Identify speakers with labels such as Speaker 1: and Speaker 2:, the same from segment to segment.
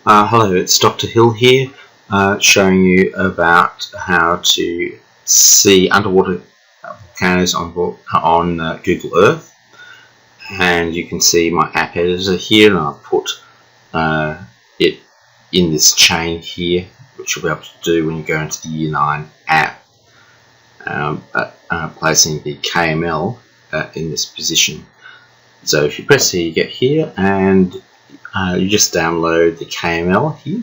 Speaker 1: Hello, it's Dr. Hill here, showing you about how to see underwater volcanoes on Google Earth. And you can see my app editor here, and I've put it in this chain here, which you'll be able to do when you go into the Year 9 app, placing the KML in this position. So if you press here, you get here, and you just download the KML here,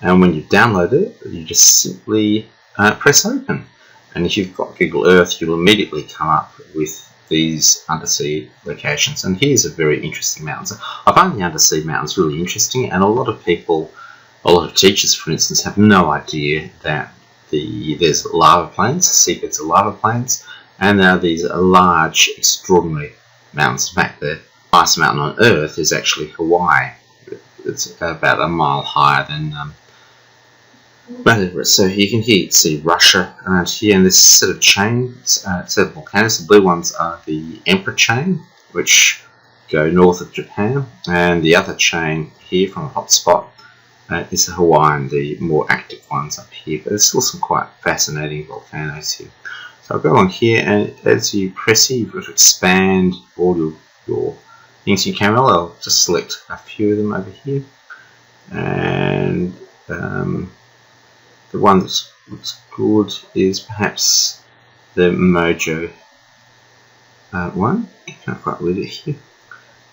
Speaker 1: and when you download it, you just simply press open. And if you've got Google Earth, you'll immediately come up with these undersea locations. And here's a very interesting mountain. So I find the undersea mountains really interesting, and a lot of people, a lot of teachers, for instance, have no idea that there's lava plains, seabeds of lava plains, and there are these large, extraordinary mountains. In fact, the highest mountain on Earth is actually Hawaii. It's about a mile higher than Mount Everest. So you can see Russia around here, and this set of chains, set of volcanoes. The blue ones are the Emperor chain, which go north of Japan, and the other chain here from a hot spot is the Hawaiian, the more active ones up here. But there's still some quite fascinating volcanoes here. So I'll go on here, and as you press here, you've got to expand all your things you can. I'll just select a few of them over here, and the one that looks good is perhaps the Mojo one. You can't quite read it here.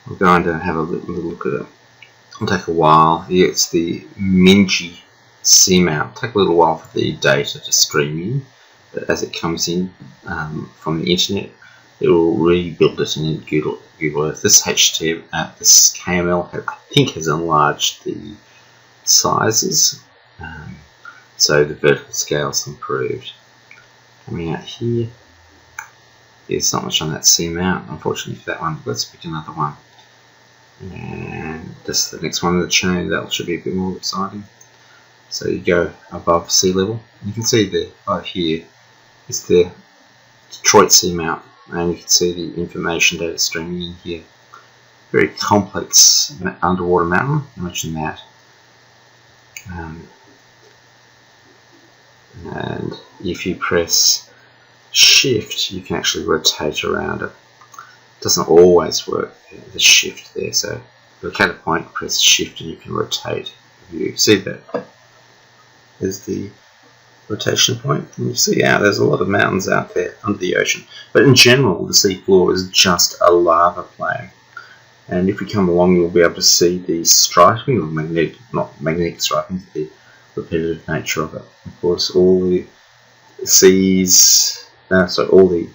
Speaker 1: I'll go and have a little look at it. It'll take a while. Here it's the Minji Seamount. It'll take a little while for the data to stream in, but as it comes in from the internet, it will rebuild it in Google Earth. This this KML, I think, has enlarged the sizes, so the vertical scale's improved. Coming out here, there's not much on that seamount, unfortunately, for that one. Let's pick another one, and this is the next one in the chain. That should be a bit more exciting. So you go above sea level. You can see over here is the Detroit Seamount, and you can see the information data streaming in here. Very complex underwater mountain, imagine that. And if you press shift, you can actually rotate around it. It doesn't always work, the shift there, so look at a point, press shift, and you can rotate. You see that there's the rotation point, and you see there's a lot of mountains out there under the ocean. But in general, the seafloor is just a lava plain, and if we come along, you'll be able to see the striping, or magnetic striping, the repetitive nature of it. Of course, all the seas, all the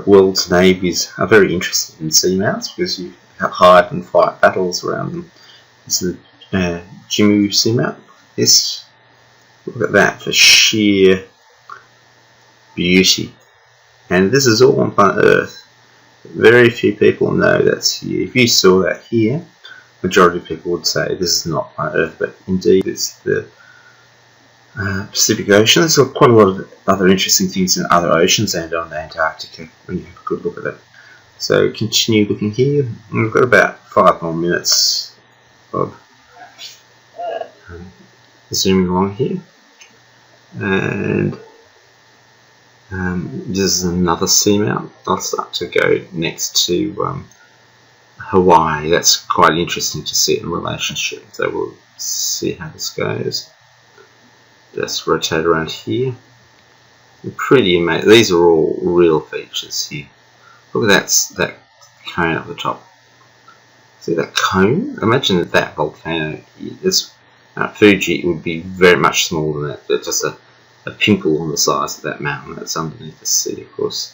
Speaker 1: world's navies are very interested in seamounts because you hide and fight battles around them. This is the Jimu Seamount. Yes. Look at that for sheer beauty. And this is all on planet Earth. Very few people know that's here. If you saw that here, majority of people would say this is not planet Earth, but indeed it's the Pacific Ocean. There's quite a lot of other interesting things in other oceans and on Antarctica when you have a good look at it. So continue looking here. We've got about 5 more minutes of zooming along here. And this is another seamount. I'll start to go next to Hawaii. That's quite interesting to see it in relationship. So we'll see how this goes. Just rotate around here. Pretty amazing. These are all real features here. Look at that cone up the top. See that cone? Imagine that volcano here. This Fuji would be very much smaller than that, but just a pimple on the size of that mountain that's underneath the sea, of course.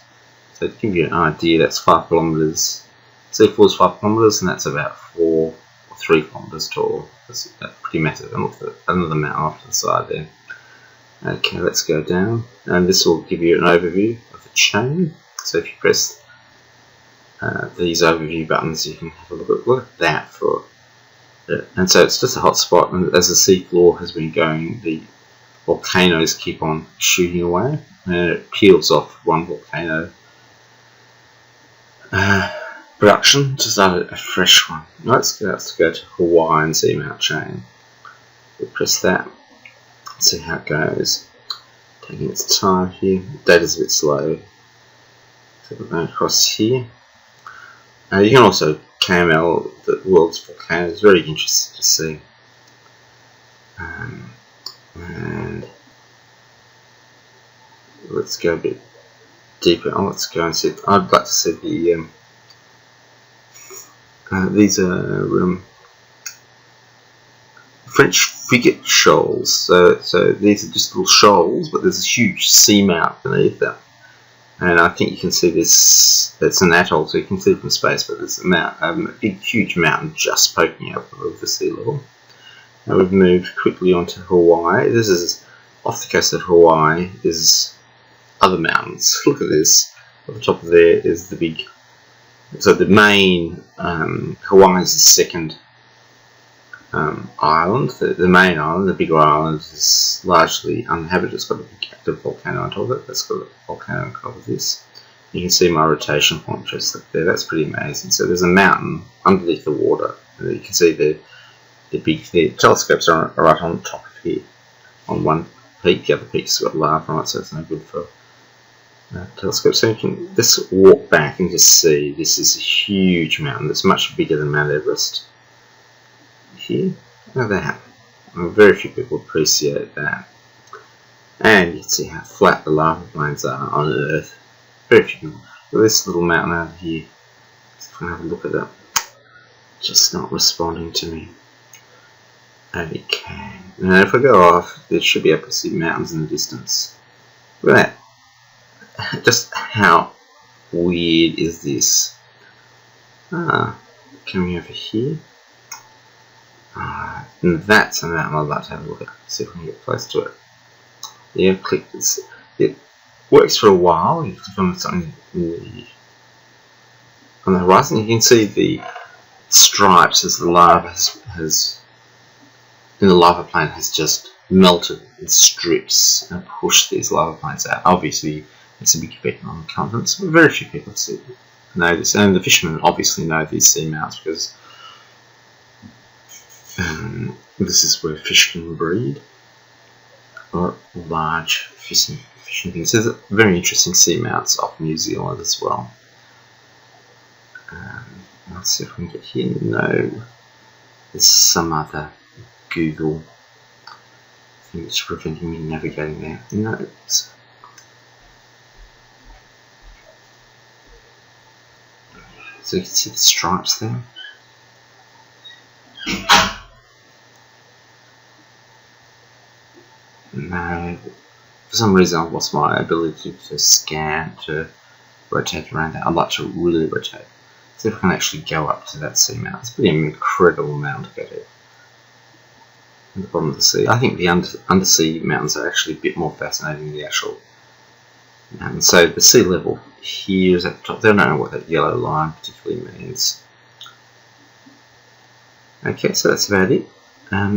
Speaker 1: So to give you an idea, that's 5 kilometres. Seafloor is 5 kilometres, and that's about 4 or 3 kilometres tall. That's pretty massive. And look at another mountain off to the side there. Okay, let's go down, and this will give you an overview of the chain. So if you press these overview buttons, you can have a look at that for. And so it's just a hot spot, and as the seafloor has been going, the volcanoes keep on shooting away, and it peels off one volcano production to start a fresh one. Let's go to Hawaiian seamount chain. We'll press that, see how it goes. Taking its time here. Data's a bit slow. So we're going across here. You can also KML the world's volcanoes. Very interesting to see. And let's go a bit deeper. Let's go and see. I'd like to see the. These are French frigate shoals. So these are just little shoals, but there's a huge seamount beneath them. And I think you can see this. It's an atoll, so you can see it from space, but there's a big, huge mountain just poking up above the sea level. Now we've moved quickly onto Hawaii. This is off the coast of Hawaii. There's other mountains. Look at this. At the top of there is the big. So the main Hawaii is the second island. The main island, the bigger island, is largely uninhabited. It's got a big active volcano on top of it. That's got a volcano on top of this. You can see my rotation point just up there. That's pretty amazing. So there's a mountain underneath the water. And you can see the telescopes are right on top of here. On one peak, the other peak's got lava on it, so it's no good for telescope. So you can just walk back and just see this is a huge mountain that's much bigger than Mount Everest. Here, look at that. Very few people appreciate that. And you can see how flat the lava plains are on Earth. Very few people. Look at this little mountain over here. If I have a look at it, just not responding to me. Okay. Now if I go off, there should be able to see mountains in the distance. Look at that. Just how weird is this? Coming over here. And that's a mountain I'd like to have a look at. See if we can get close to it. Yeah, click this. It works for a while. You have to film something on the horizon. You can see the stripes as the lava has in the lava plain has just melted in strips and pushed these lava plains out. Obviously, it's a big effect on the continents, but very few people know this. And the fishermen obviously know these seamounts because this is where fish can breed, or large fishing things. There's very interesting seamounts off New Zealand as well. Let's see if we can get here. No, there's some other Google thing that's preventing me navigating there. No. So you can see the stripes there. No, for some reason I've lost my ability to scan, to rotate around that. I'd like to really rotate. See if I can actually go up to that seamount. It's pretty incredible mountain to go to. At the bottom of the sea. I think the undersea mountains are actually a bit more fascinating than the actual mountains. So the sea level here is at the top. They don't know what that yellow line particularly means. Okay, so that's about it.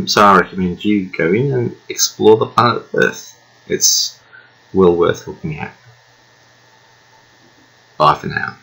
Speaker 1: So I recommend you go in and explore the planet Earth. It's well worth looking at. Bye for now.